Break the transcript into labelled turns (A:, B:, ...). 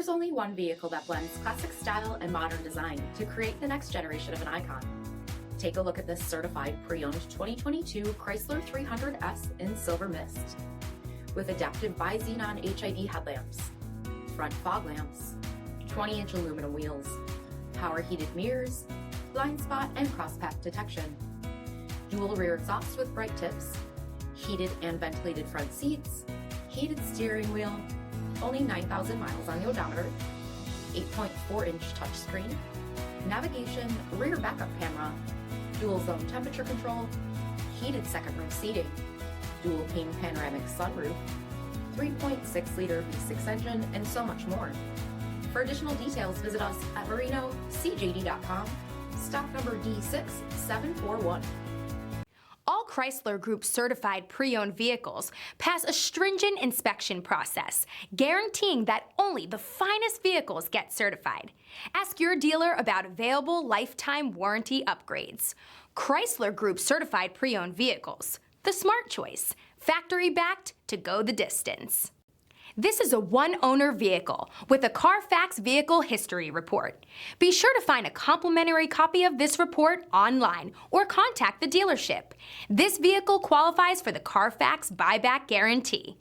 A: There's only one vehicle that blends classic style and modern design to create the next generation of an icon. Take a look at this certified pre-owned 2022 Chrysler 300S in silver mist. With adaptive BI-XENON HID headlamps, front fog lamps, 20-inch aluminum wheels, power heated mirrors, blind spot and cross-path detection, dual rear exhaust with bright tips, heated and ventilated front seats, heated steering wheel, only 9,000 miles on the odometer, 8.4-inch touchscreen, navigation, rear backup camera, dual zone temperature control, heated second row seating, dual pane panoramic sunroof, 3.6-liter V6 engine, and so much more. For additional details, visit us at marinocjd.com, stock number D6741.
B: All Chrysler Group certified pre-owned vehicles pass a stringent inspection process, guaranteeing that only the finest vehicles get certified. Ask your dealer about available lifetime warranty upgrades. Chrysler Group certified pre-owned vehicles, the smart choice, factory backed to go the distance. This is a one-owner vehicle with a Carfax Vehicle History Report. Be sure to find a complimentary copy of this report online or contact the dealership. This vehicle qualifies for the Carfax Buyback Guarantee.